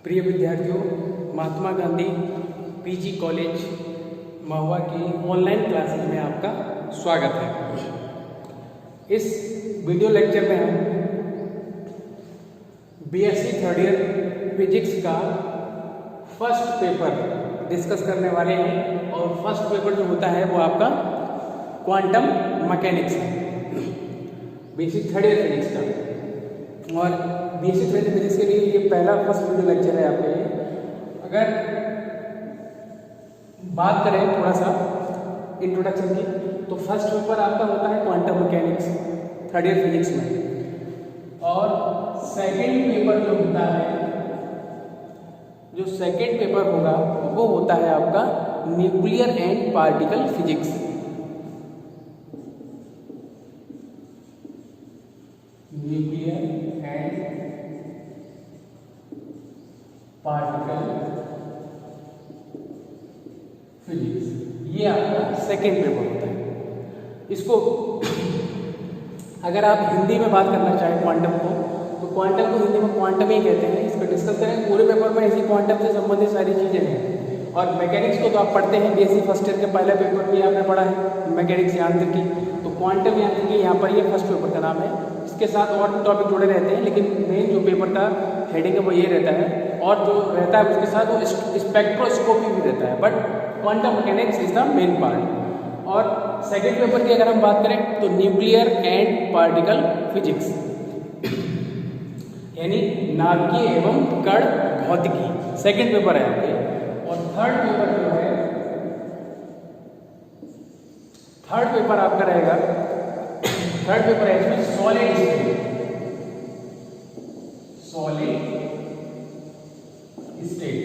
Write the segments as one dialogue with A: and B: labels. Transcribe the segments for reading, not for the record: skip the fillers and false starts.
A: प्रिय विद्यार्थियों, Mahatma Gandhi PG college महुआ की ऑनलाइन क्लासेज में आपका स्वागत है। इस वीडियो लेक्चर में हम बीएससी थर्ड ईयर फिजिक्स का फर्स्ट पेपर डिस्कस करने वाले हैं और फर्स्ट पेपर जो होता है वो आपका क्वांटम मैकेनिक्स है, बेसिक थर्ड ईयर फिजिक्स का। और बेसिक थर्ड ईयर फिजिक्स के लिए ये पहला फर्स्ट वीडियो लेक्चर है आपके लिए। अगर बात करें थोड़ा सा इंट्रोडक्शन की, तो फर्स्ट पेपर आपका होता है quantum mechanics third year physics में, और सेकंड पेपर जो होता है, जो सेकंड पेपर होगा वो होता है आपका nuclear and particle physics. Nuclear and particle physics, ये आपका सेकेंड पेपर होता है। इसको अगर आप हिंदी में बात करना चाहें क्वांटम को, तो क्वांटम को हिंदी में क्वांटम ही कहते हैं। इसको डिस्कस करें पूरे पेपर में, ऐसी क्वांटम से संबंधित सारी चीज़ें हैं। और मैकेनिक्स को तो आप पढ़ते हैं, बीएससी फर्स्ट ईयर के पहले पेपर में आपने पढ़ा है मैकेनिक्स यांत्रिकी, तो क्वांटम यांत्रिकी यहाँ पर ये फर्स्ट पेपर का नाम है। इसके साथ और भी टॉपिक जुड़े रहते हैं, लेकिन मेन जो पेपर का हेडिंग है वो ये रहता है, और जो रहता है उसके साथ वो स्पेक्ट्रोस्कोपी भी रहता है, but quantum mechanics is the main part. और सेकेंड पेपर की अगर हम बात करें तो न्यूक्लियर एंड पार्टिकल फिजिक्स, यानी नाभिकीय एवं कण भौतिकी, सेकेंड पेपर है आपके। और थर्ड पेपर जो है, थर्ड पेपर आपका रहेगा, थर्ड पेपर है इसमें सॉलिड स्टेट,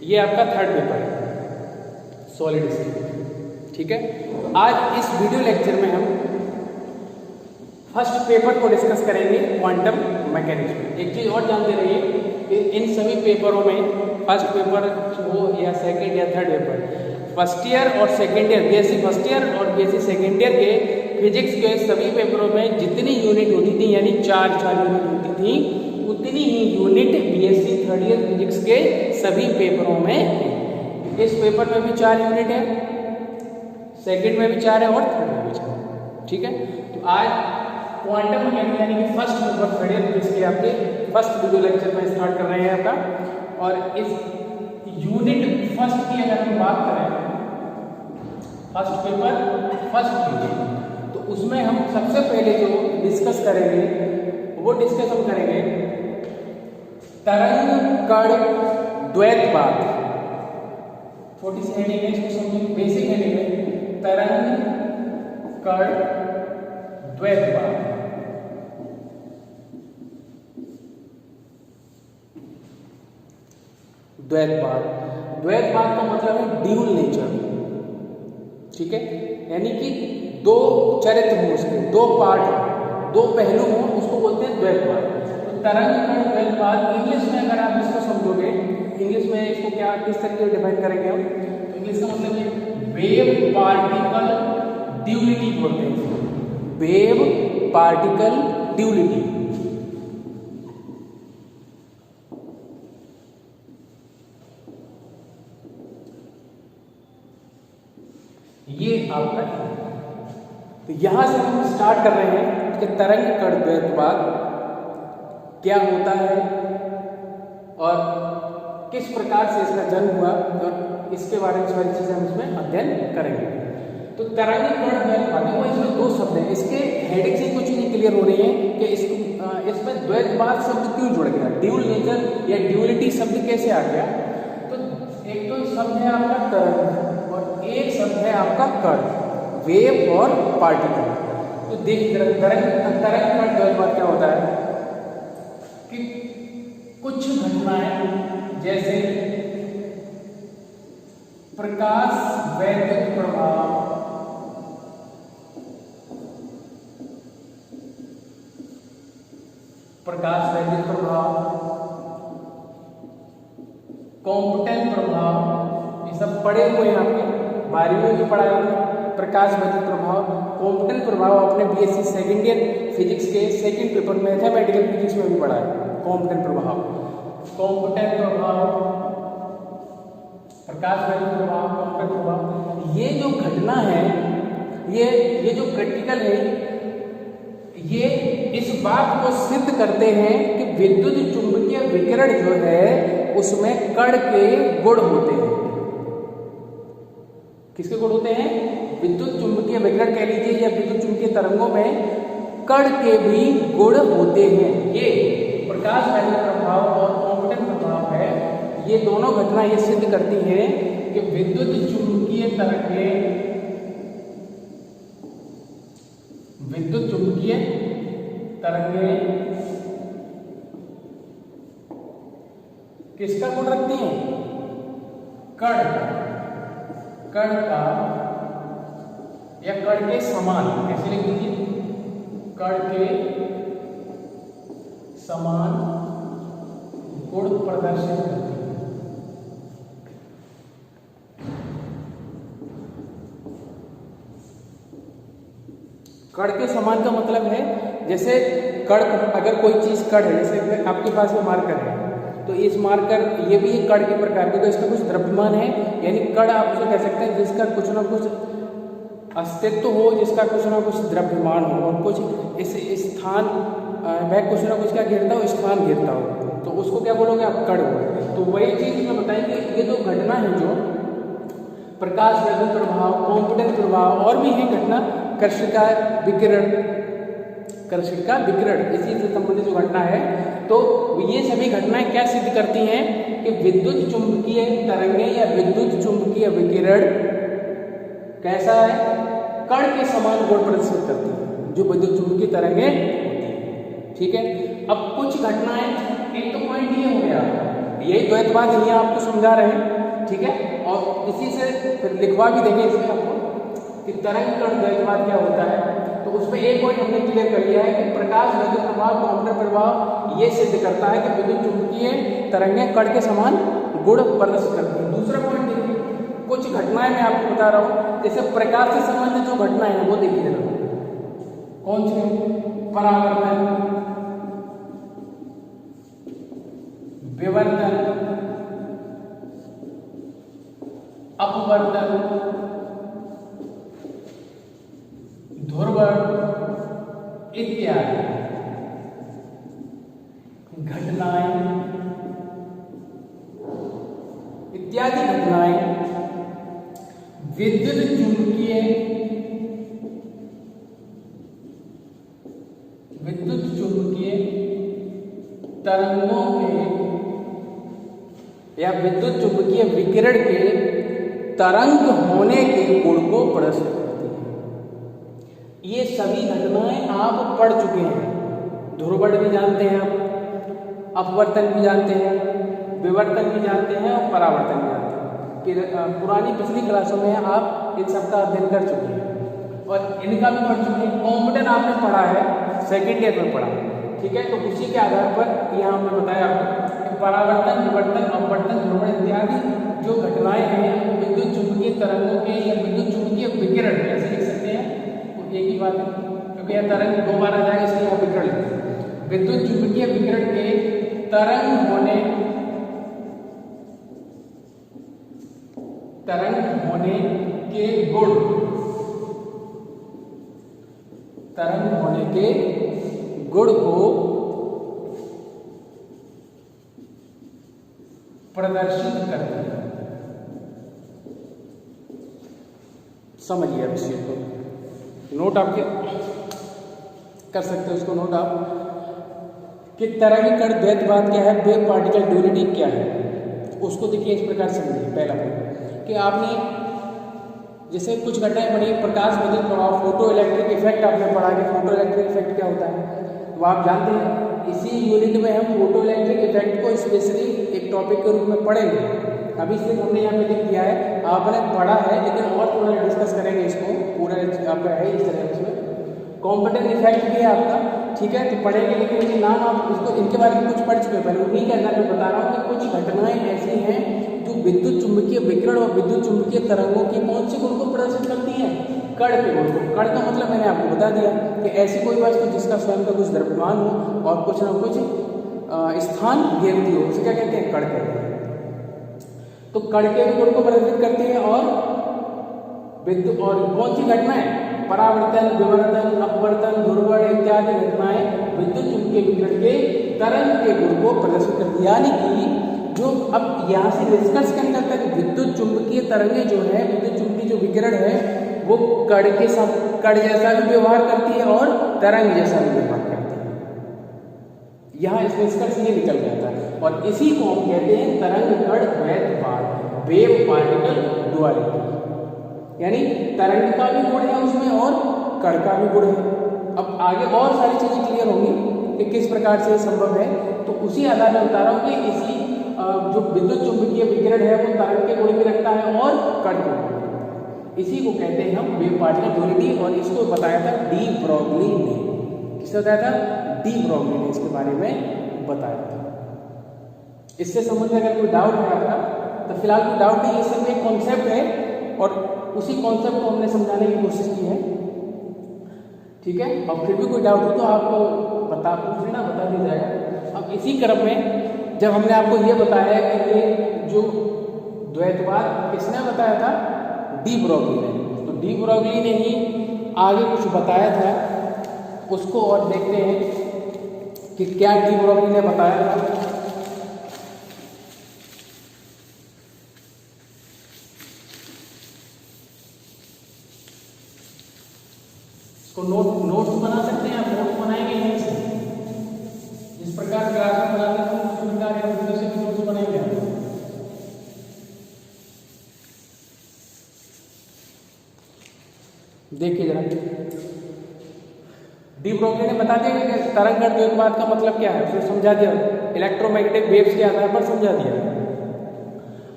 A: ये आपका थर्ड पेपर है, सॉलिड स्टेट। ठीक है, आज इस वीडियो लेक्चर में हम फर्स्ट पेपर को डिस्कस करेंगे क्वांटम मैकेनिक्स में। एक चीज़ और जानते रहिए कि इन सभी पेपरों में फर्स्ट पेपर हो या सेकंड या थर्ड पेपर, फर्स्ट ईयर और second year, BSc first year और बीएससी सेकंड ईयर के फिजिक्स के सभी पेपरों में जितनी यूनिट होती थी, यानी चार यूनिट होती थी, उतनी ही unit BSc third year physics के सभी पेपरों में है। इस पेपर में भी 4 यूनिट है, सेकंड में भी 4 है और थर्ड में भी 4 है। ठीक है, तो आज क्वांटम मैकेनिक्स यानी कि first paper third year physics के आपके फर्स्ट वीडियो लेक्चर में स्टार्ट कर रहे हैं आपका। और इस यूनिट फर्स्ट की अगर हम बात करें, फर्स्ट पेपर फर्स्ट यूनिट, तो उसमें हम सबसे पहले जो डिस्कस करेंगे वो डिस्कस हम करेंगे तरंग कण द्वैतवाद। छोटी सी हेडिंग है, इसको समझिए, बेसिक हेडिंग है, तरंग कण द्वैतवाद। द्वैतवाद का मतलब है ड्यूल नेचर। ठीक है, यानी कि दो चरित्र हो, उसके दो पार्ट, दो पहलू हो, उसको बोलते हैं द्वैतवाद। तो तरंग कण द्वैतवाद इंग्लिश में अगर आप इसको समझोगे, इंग्लिश में इसको क्या किस तरीके से डिफाइन करेंगे हम, तो इंग्लिश का मतलब है वेव पार्टिकल ड्यूलिटी बोलते हैं इसको, वेव पार्टिकल ड्यूलिटी। ये आपका, तो यहां से हम स्टार्ट कर रहे हैं कि तरंग कण द्वैतवाद क्या होता है और किस प्रकार से इसका जन्म हुआ, और इसके बारे में सारी चीजें हम इसमें अध्ययन करेंगे। तो तरंग कण द्वैतवाद, वो इसमें 2 शब्द हैं, इसके हेडिंग से कुछ नहीं क्लियर हो रही है कि इसमें द्वैतवाद शब्द क्यों जुड़ गया, ड्यूल नेचर या ड्यूलिटी शब्द कैसे आ गया। तो एक तो शब्द है आपका तरंग और एक शब्द है आपका कण, वेव और पार्टिकल। तो देख तरंग कण द्वैतवाद क्या होता है कि कुछ घटनाएं जैसे प्रकाश वैद्युत प्रभाव, कॉम्पटन प्रभाव, ये सब पढ़े हुए हैं आपके, 12वीं में भी पढ़ाए हुए हैं। प्रकाश वैद्युत प्रभाव, कॉम्पटन प्रभाव अपने बीएससी सेकंड ईयर फिजिक्स के सेकंड पेपर मैथमेटिकल फिजिक्स में भी पढ़ा है, कॉम्पटन प्रभाव। कॉम्पिटेंट प्रभाव, प्रकाश वैद्युत प्रभाव, कॉम्पिटेंट प्रभाव। ये जो घटना है, ये जो प्रैक्टिकल है, ये इस बात को सिद्ध करते हैं कि विद्युत चुंबकीय विकिरण जो है उसमें कण के गुण होते हैं। किसके गुण होते हैं? विद्युत चुंबकीय विकिरण कह लीजिए या विद्युत चुंबकीय तरंगों में कण के भी गुण होते हैं। ये प्रकाश वैद्युत प्रभाव और कॉम्पिटेंट प्रभाव है, ये दोनों घटना ये सिद्ध करती हैं कि विद्युत चुंबकीय तरंगें, विद्युत चुंबकीय तरंगें किसका गुण रखती हैं? कण का या कण के समान, कैसे लिख दीजिए? कण के समान गुण प्रदर्शित करती है। कण के समान का मतलब है, जैसे कण, अगर कोई चीज कण है, जैसे आपके पास में मार्कर है, तो इस मार्कर, ये भी एक कण के प्रकार, क्योंकि इसका कुछ द्रव्यमान है, यानी कण आप उसे कह सकते हैं जिसका कुछ ना कुछ अस्तित्व हो, जिसका कुछ ना कुछ द्रव्यमान हो और कुछ इस स्थान, वह कुछ ना कुछ क्या घेरता हो, स्थान घेरता हो, तो उसको क्या बोलोगे आप? कण बोलोगे। तो वही चीज में बताएंगे, ये जो घटना है, जो प्रकाश वैद्युत प्रभाव, कॉम्पिटेंट प्रभाव और भी है घटना, कर्षिका विकिरण, कर्षिका विकिरण, इसी से संबंधित जो घटना है, तो ये सभी घटनाएं क्या सिद्ध करती हैं कि विद्युत चुंबकीय तरंगें या विद्युत चुंबकीय विकिरण कैसा है? कण के समान गुण प्रदर्शित करती है, जो विद्युत चुंबकीय तरंगें होती हैं। ठीक है, अब कुछ घटनाएं, एक तो पॉइंट ये हो गया, यही द्वैतवाद यहाँ आपको समझा रहे हैं। ठीक है, और इसी से फिर लिखवा भी देंगे इसमें आपको कि तरंग कण द्वैतवाद क्या होता है। तो उसमें एक पॉइंट हमने क्लियर कर लिया है कि प्रकाश वैद्युत प्रभाव, कॉम्पिटेंट प्रभाव ये सिद्ध करता है कि विद्युत चुंबकीय तरंगें कण के समान गुण प्रदर्शित करती हैं। दूसरा पॉइंट देखिए, कुछ घटनाएं मैं आपको बता रहा हूँ, जैसे प्रकाश से संबंधित जो घटनाएं हैं वो देखिए जरा, कौन सी? परावर्तन, विवर्तन, अपवर्तन, ध्रुवण इत्यादि घटनाएं विद्युत चुंबकीय तरंगों के या विद्युत चुंबकीय विकिरण के तरंग होने के गुण को प्रदर्शित करती है। ये सभी घटनाएं आप पढ़ चुके हैं। ध्रुवण भी जानते हैं आप, अपवर्तन भी जानते हैं, विवर्तन भी जानते हैं और परावर्तन भी जानते हैं। फिर पुरानी पिछली क्लासों में आप इन सबका अध्ययन कर चुके हैं और इनका भी पढ़ चुके हैं। कॉम्पिटेंट आपने पढ़ा है, सेकेंड ईयर में पढ़ा। ठीक है, तो उसी के आधार पर यहाँ हमने बताया आपको कि परावर्तन, विवर्तन, अपवर्तन, ध्रुवण इत्यादि जो घटनाएं हैं विद्युत चुंबकीय तरंगों के या विद्युत चुंबकीय विकिरण, ऐसे लिख सकते हैं, तो एक ही बात है, क्योंकि यह तरंग दो बार आ जाएगा इसलिए यहाँ विकिरण लिखते हैं। विद्युत चुंबकीय विकिरण के तरंग होने के गुण, तरंग होने के गुण को प्रदर्शित करते हैं। समझिए अब इस चीज को, नोट आपके कर सकते हो, उसको नोट आप कि तरंग कण द्वैतवाद क्या है, वेव पार्टिकल ड्यूअलिटी क्या है, उसको देखिए इस प्रकार समझिए। पहला पॉइंट कि आपने जैसे कुछ घटनाएं पढ़ी, प्रकाश वैद्युत प्रभाव, फोटो इलेक्ट्रिक इफेक्ट आपने पढ़ा कि फोटो इलेक्ट्रिक इफेक्ट क्या होता है, तो आप जानते हैं। इसी यूनिट में हम फोटो इलेक्ट्रिक इफेक्ट को स्पेशली एक टॉपिक के रूप में पढ़ेंगे। अभी सिर्फ हमने यहाँ पे लिख दिया है, आपने पढ़ा है, लेकिन और थोड़ा डिस्कस करेंगे इसको, पूरा आपका है इस तरह इसमें। कॉम्पिटेंट इफेक्ट भी है आपका, ठीक है, तो पढ़ेंगे, लेकिन इनके नाम आप इसको, इनके बारे में कुछ पढ़ चुके हैं पहले, उन्हीं के अंदर मैं बता रहा हूँ कि कुछ घटनाएं ऐसी हैं जो विद्युत चुंबकीय विकिरण और विद्युत चुंबकीय तरंगों की कौन सी गुण को प्रदर्शित करती हैं? कण के गुण को। कण का मतलब मैंने आपको बता दिया कि ऐसी कोई वस्तु जिसका स्वयं का कुछ द्रव्यमान हो और कुछ ना कुछ स्थान घेरती हो उसे क्या कहते हैं, कड़ कहते हैं। तो कड़ के भी गुण को प्रदर्शित करती है और विद्युत और कौन सी घटनाएं, परावर्तन, विवर्तन, अपवर्तन, ध्रुवण इत्यादि घटनाएं विद्युत चुंबकीय विकिरण के तरंग के गुण को प्रदर्शित करती है। यानी कि जो अब यहाँ से निष्कर्ष क्या निकलता है कि विद्युत चुंबकीय तरंगें जो है, विद्युत चुंबकीय जो विकिरण है वो कण के साथ कण जैसा भी व्यवहार करती है और तरंग जैसा भी व्यवहार करती है। यहाँ इस निष्कर्ष ये निकल जाता है और इसी को हम कहते हैं तरंग कण द्वैतवाद, वेव पार्टिकल डुअलिटी। यानी तरंग का भी गुण है उसमें और कण का भी गुण है। अब आगे और सारी चीजें क्लियर होंगी कि किस प्रकार से संभव है, तो उसी आधार में बता रहा हूँ कि इसी जो विद्युत चुंबकीय विकिरण है वो तरंग के गुण भी रखता है और कण के गुण। इसी को कहते हैं हम वेव पार्टिकल डुअलिटी और इसको बताया था डी ब्रॉगली ने। किसने बताया था? डी ब्रॉगली ने इसके बारे में बताया था। इससे संबंधित अगर कोई डाउट है आपका तो फिलहाल कोई डाउट नहीं, ये सिर्फ एक कॉन्सेप्ट है और उसी कॉन्सेप्ट को हमने समझाने की कोशिश की है। ठीक है, और फिर भी कोई डाउट हो तो आप पूछ लेना, बता दिया जाएगा। अब इसी क्रम में जब हमने आपको ये बताया कि ये जो द्वैतवाद किसने बताया था? डी ब्रॉगली ने। तो डी ब्रॉगली ने ही आगे कुछ बताया था, उसको और देखते हैं कि क्या डी ब्रॉगली ने बताया था। इसको नोट्स बना सकते हैं आप, नोट्स बनाएंगे यहीं से, जिस प्रकार क्लास में बनाते हैं उसी प्रकार या वीडियो से भी नोट्स बनाएंगे आप। देखिए जरा, डी ब्रॉगली ने बता दिया कि तरंग कण द्वैतवाद का मतलब क्या है, उसने समझा दिया, इलेक्ट्रोमैग्नेटिक वेव्स के आधार पर समझा दिया।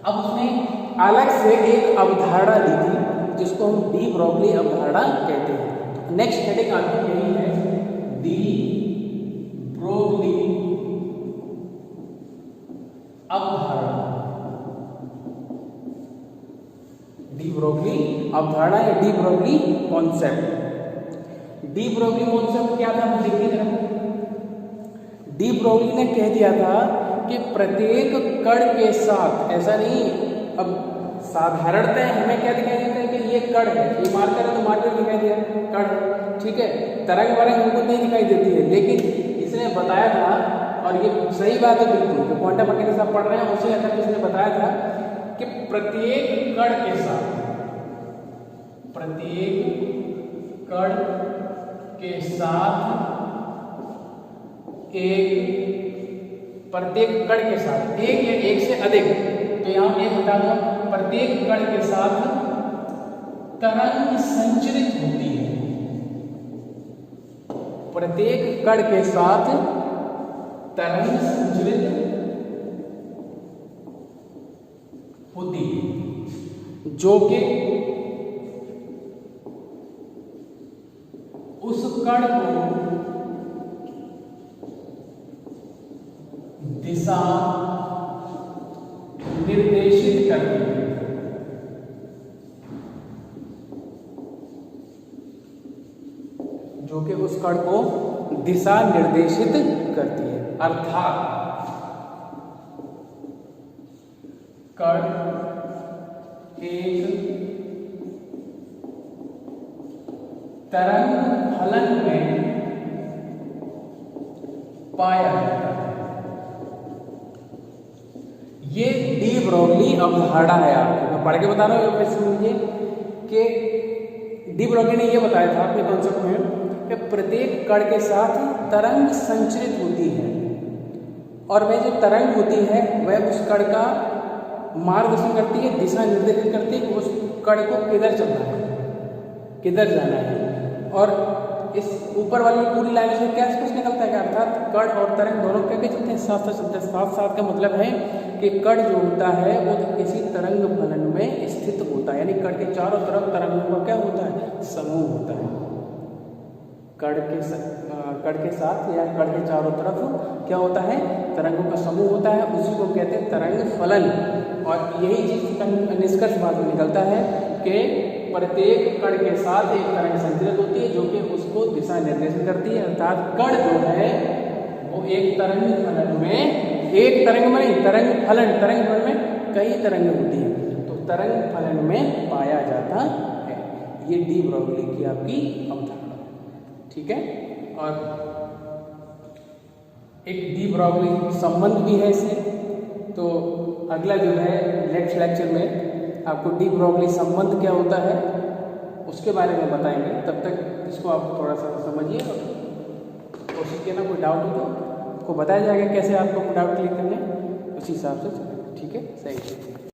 A: अब उसने अलग से एक अवधारणा दी थी जिसको हम डी ब्रॉगली अवधारणा कहते हैं। नेक्स्ट हेडिंग आपकी यही है, डी ब्रॉगली अवधारणा। डी ब्रॉगली अवधारणा या de Broglie concept. De Broglie concept क्या था, हम देखिए जरा। डी ब्रॉगली ने कह दिया था कि प्रत्येक कण के साथ, ऐसा नहीं, अब साधारणतः हमें क्या दिखाई देता है कि ये कण है, ये मार्कर है तो मार्कर दिखाई दिया, कण, ठीक है, तरंग वरंग हमको नहीं दिखाई देती है। लेकिन इसने बताया था, और ये सही बात है बिल्कुल, जो क्वांटम मैकेनिक्स आप पढ़ रहे हैं उसी आधार पर इसने बताया था कि प्रत्येक कण के साथ, प्रत्येक कण के साथ प्रत्येक कण के साथ एक या एक से अधिक, तो यहां एक बता दो, प्रत्येक कण के साथ तरंग संचरित होती है। प्रत्येक कण के साथ तरंग संचरित होती है, जो कि उस कण को दिशा निर्देशित करती है। जो कि उस कण को दिशा निर्देशित करती है, अर्थात कण एक तरंग फलन में पाया जाता है। ये डी ब्रॉगली अवधारणा है। आपको मैं पढ़ के बता रहा हूँ, समझिए कि डी ब्रॉगली ने ये बताया था अपने कॉन्सेप्ट में कि प्रत्येक कण के साथ तरंग संचरित होती है, और वह जो तरंग होती है वह उस कण का मार्गदर्शन करती है, दिशा निर्देशित करती है कि उस कण को किधर चलना है, किधर जाना है। और इस ऊपर वाली पूरी लाइन से क्या कुछ निकलता है, अर्थात कण और तरंग दोनों क्या चलते हैं, साथ साथ चलते हैं। साथ साथ का मतलब है कि कण जो होता है वो किसी तरंग फलन में स्थित होता है, यानी कण के चारों तरफ तरंगों का क्या होता है, समूह होता है। कण के साथ या कण के चारों तरफ क्या होता है, तरंगों का समूह होता है, उसी को कहते हैं तरंग फलन। और यही चीज निष्कर्ष बाद में निकलता है कि प्रत्येक कण के साथ एक तरंग संचरित होती है जो कि उसको दिशा निर्देशित करती है, अर्थात कण जो है वो एक तरंग फलन में, एक तरंग में नहीं, तरंग फलन में कई तरंगें होती हैं, तो तरंग फलन में पाया जाता है। ये डी ब्रोगली की आपकी अवधारणा, ठीक है। और एक डी ब्रोगली संबंध भी है इससे, तो अगला जो है नेक्स्ट लेक्चर में आपको डी ब्रोगली संबंध क्या होता है उसके बारे में बताएंगे। तब तक इसको आप थोड़ा सा समझिए और कोशिश किया ना, कोई डाउट हो तो आपको बताया जाएगा कैसे आपको डाउट क्लियर करने, उसी हिसाब से चलेगा, ठीक है, सही है।